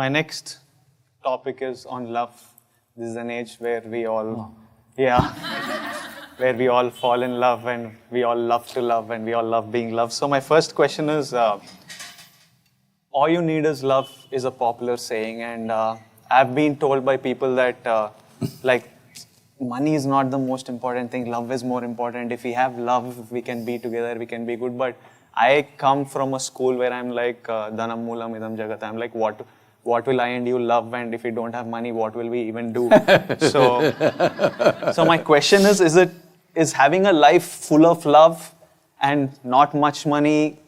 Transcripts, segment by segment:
My next topic is on love. This is an age where we all, where we all fall in love and we all love to love and we all love being loved. So my first question is, all you need is love is a popular saying, and I've been told by people that like money is not the most important thing, love is more important. If we have love, we can be together, we can be good. But I come from a school where I'm like, dhanam moolam idam jagat. I'm like, what will I and you love? And if we don't have money, what will we even do? So my question is having a life full of love and not much money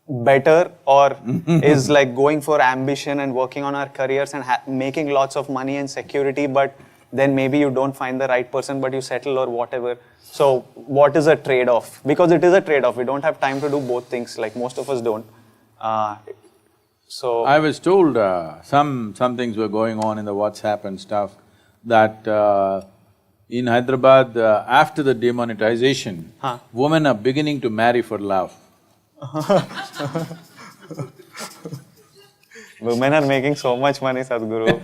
better, or is like going for ambition and working on our careers and making lots of money and security, but then maybe you don't find the right person, but you settle or whatever. So what is a trade-off? Because it is a trade-off. We don't have time to do both things, like most of us don't. So I was told some things were going on in the WhatsApp and stuff, that in Hyderabad, after the demonetization, women are beginning to marry for love. Women are making so much money, Sadhguru.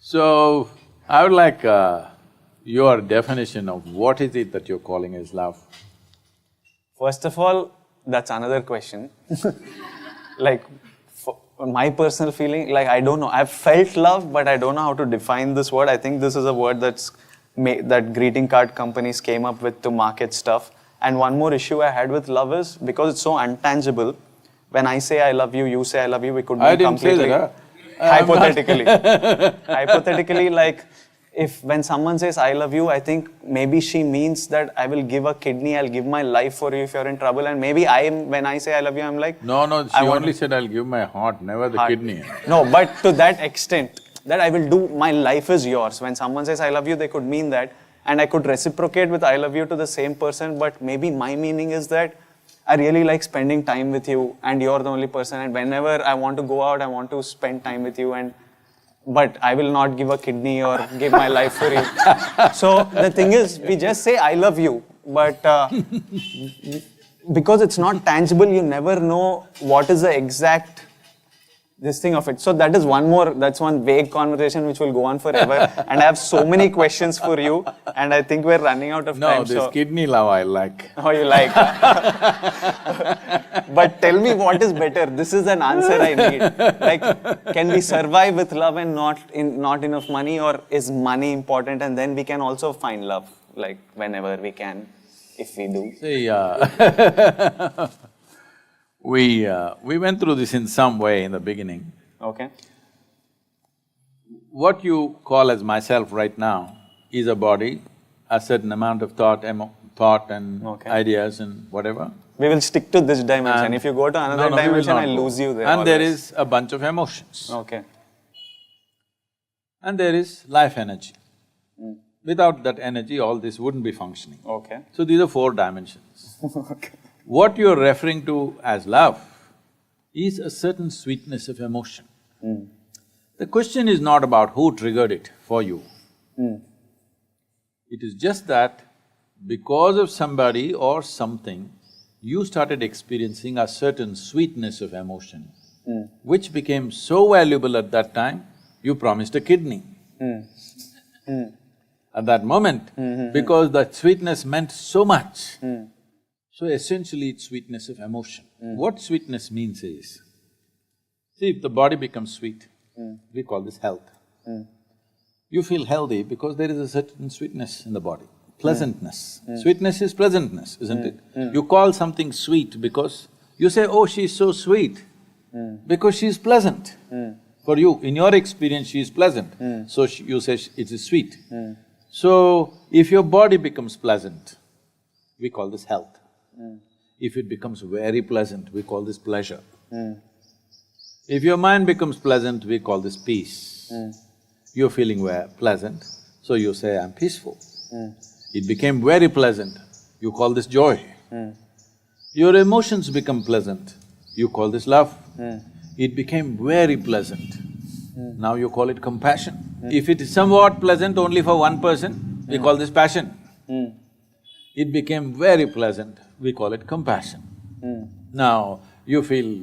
So, I would like your definition of what is it that you're calling as love? First of all, that's another question. Like, my personal feeling, like I don't know. I've felt love, but I don't know how to define this word. I think this is a word that greeting card companies came up with to market stuff. And one more issue I had with love is, because it's so untangible, when I say I love you, you say I love you, we could be completely… Hypothetically. Hypothetically, like, when someone says I love you, I think maybe she means that I will give a kidney, I'll give my life for you if you're in trouble. And maybe when I say I love you, I'm like… No, she only said I'll give my heart, never the kidney. No, but to that extent, that I will do, my life is yours. When someone says I love you, they could mean that. And I could reciprocate with I love you to the same person, but maybe my meaning is that I really like spending time with you and you're the only person, and whenever I want to go out, I want to spend time with you, but I will not give a kidney or give my life for you. So the thing is, we just say I love you, but because it's not tangible, you never know what is the exact this thing of it. So that's one vague conversation which will go on forever. And I have so many questions for you, and I think we're running out of time. No, this kidney love I like. Oh, you like? But tell me what is better. This is an answer I need. Like, can we survive with love and not enough money, or is money important and then we can also find love, like whenever we can, if we do? See, we went through this in some way in the beginning. Okay. What you call as myself right now is a body, a certain amount of thought and ideas and whatever. We will stick to this dimension. If you go to another dimension, I'll lose you there. And there is a bunch of emotions. Okay. And there is life energy. Without that energy, all this wouldn't be functioning. Okay. So these are four dimensions. Okay. What you're referring to as love is a certain sweetness of emotion. The question is not about who triggered it for you. It is just that because of somebody or something, you started experiencing a certain sweetness of emotion, which became so valuable at that time, you promised a kidney. At that moment, because that sweetness meant so much. So essentially it's sweetness of emotion. What sweetness means is, see, if the body becomes sweet, we call this health. You feel healthy because there is a certain sweetness in the body, pleasantness. Sweetness is pleasantness, isn't it? You call something sweet because you say, oh, she's so sweet, because she's pleasant. For you, in your experience, she is pleasant, so you say it is sweet. So, if your body becomes pleasant, we call this health. If it becomes very pleasant, we call this pleasure. If your mind becomes pleasant, we call this peace. You're feeling pleasant, so you say, I'm peaceful. It became very pleasant, you call this joy. Your emotions become pleasant, you call this love. It became very pleasant, now you call it compassion. If it is somewhat pleasant only for one person, we call this passion. It became very pleasant, we call it compassion. Now, you feel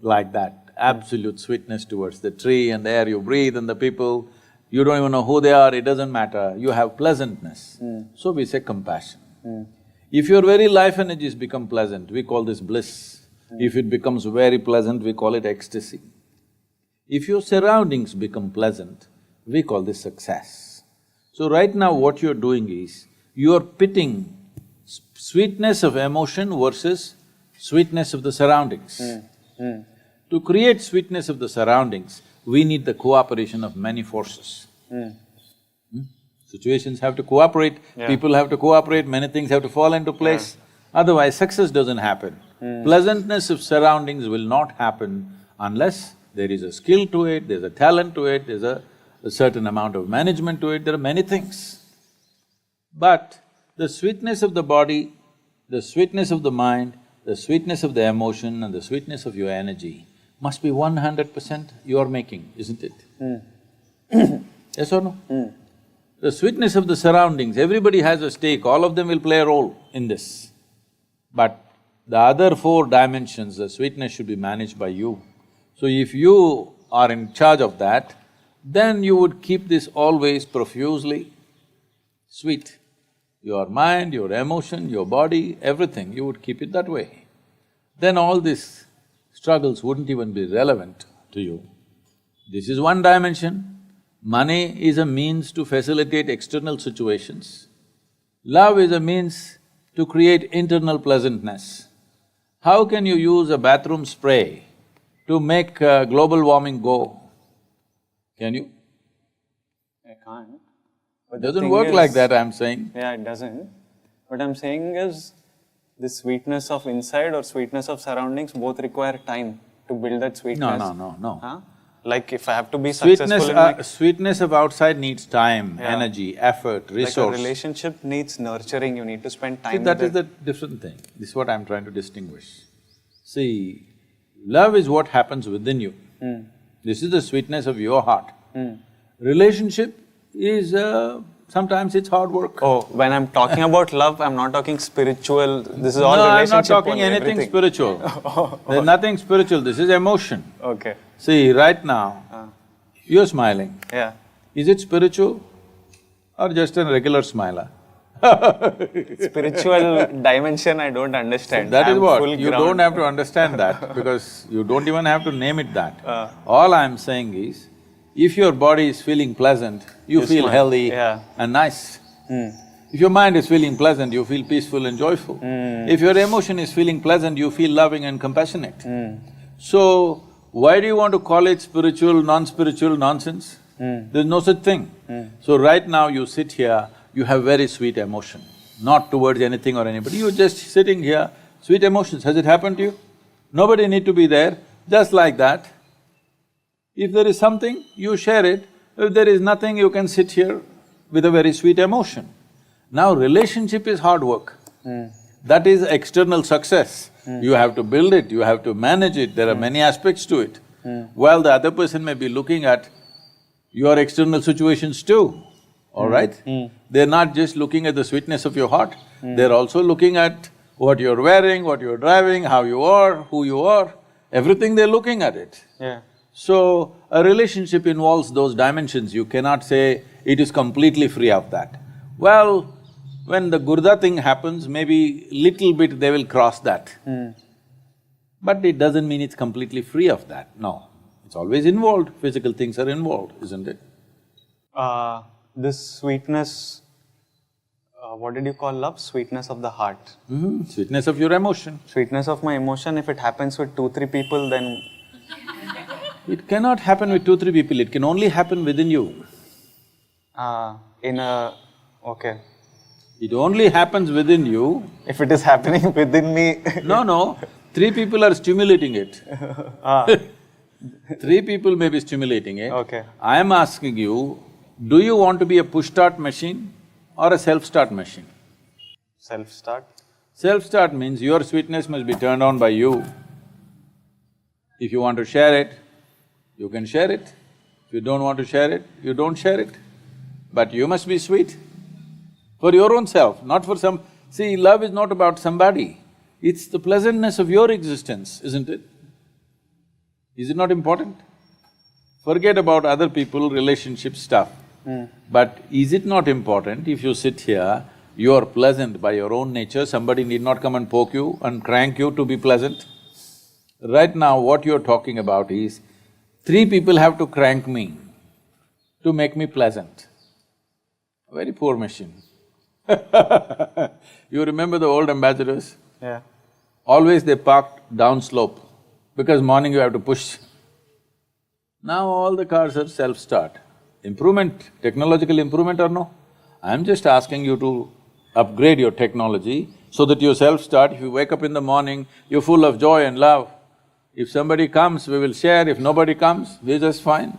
like that, absolute sweetness towards the tree and the air you breathe and the people. You don't even know who they are, it doesn't matter, you have pleasantness. So we say compassion. If your very life energies become pleasant, we call this bliss. If it becomes very pleasant, we call it ecstasy. If your surroundings become pleasant, we call this success. So right now what you're doing is, you're pitting sweetness of emotion versus sweetness of the surroundings. To create sweetness of the surroundings, we need the cooperation of many forces. Situations have to cooperate, people have to cooperate, many things have to fall into place. Otherwise, success doesn't happen. Pleasantness of surroundings will not happen unless there is a skill to it, there's a talent to it, there's a certain amount of management to it, there are many things. But the sweetness of the body, the sweetness of the mind, the sweetness of the emotion and the sweetness of your energy must be 100% you are making, isn't it? Yes or no? The sweetness of the surroundings, everybody has a stake, all of them will play a role in this. But the other four dimensions, the sweetness should be managed by you. So if you are in charge of that, then you would keep this always profusely sweet. Your mind, your emotion, your body, everything, you would keep it that way. Then all these struggles wouldn't even be relevant to you. This is one dimension. Money is a means to facilitate external situations. Love is a means to create internal pleasantness. How can you use a bathroom spray to make global warming go? Can you? I can't. It doesn't work like that, I'm saying. Yeah, it doesn't. What I'm saying is, the sweetness of inside or sweetness of surroundings both require time to build that sweetness. No. Huh? Like if I have to be successful in my… Sweetness of outside needs time, energy, effort, resource. Like a relationship needs nurturing, you need to spend time with that is the different thing. This is what I'm trying to distinguish. See, love is what happens within you. This is the sweetness of your heart. Relationship is… sometimes it's hard work. Oh, when I'm talking about love, I'm not talking spiritual, this is all No, relationship. I'm not talking only, anything everything. spiritual. There's nothing spiritual, this is emotion. Okay. See, right now, you're smiling. Yeah. Is it spiritual or just a regular smiler? Spiritual dimension I don't understand. That is I'm what, full you ground. don't have to understand that because you don't even have to name it that. All I'm saying is, if your body is feeling pleasant, you feel smile. healthy Yeah. and nice. If your mind is feeling pleasant, you feel peaceful and joyful. If your emotion is feeling pleasant, you feel loving and compassionate. So, why do you want to call it spiritual, non-spiritual nonsense? There's no such thing. So right now you sit here, you have very sweet emotion, not towards anything or anybody, you're just sitting here, sweet emotions. Has it happened to you? Nobody need to be there, just like that. If there is something, you share it. If there is nothing, you can sit here with a very sweet emotion. Now relationship is hard work. That is external success. You have to build it, you have to manage it, there are many aspects to it. While the other person may be looking at your external situations too, all right? They're not just looking at the sweetness of your heart, they're also looking at what you're wearing, what you're driving, how you are, who you are, everything they're looking at it. Yeah. So, a relationship involves those dimensions, you cannot say it is completely free of that. Well, when the Gurda thing happens, maybe little bit they will cross that. But it doesn't mean it's completely free of that, no. It's always involved, physical things are involved, isn't it? This sweetness, what did you call love? Sweetness of the heart. Sweetness of your emotion. Sweetness of my emotion, if it happens with 2-3 people, then… It cannot happen with 2-3 people, it can only happen within you. Okay. It only happens within you. If it is happening within me… No, 3 people are stimulating it. 3 people may be stimulating it. Okay. I am asking you, do you want to be a push-start machine or a self-start machine? Self-start? Self-start means your sweetness must be turned on by you. If you want to share it, you can share it. If you don't want to share it, you don't share it. But you must be sweet for your own self, not for some… See, love is not about somebody. It's the pleasantness of your existence, isn't it? Is it not important? Forget about other people, relationship stuff. But is it not important if you sit here, you are pleasant by your own nature, somebody need not come and poke you and crank you to be pleasant? Right now, what you're talking about is, 3 people have to crank me to make me pleasant. A very poor machine. You remember the old ambassadors? Yeah. Always they parked downslope, because morning you have to push. Now all the cars are self-start. Improvement, technological improvement or no? I'm just asking you to upgrade your technology so that you self-start. If you wake up in the morning, you're full of joy and love. If somebody comes, we will share. If nobody comes, we're just fine.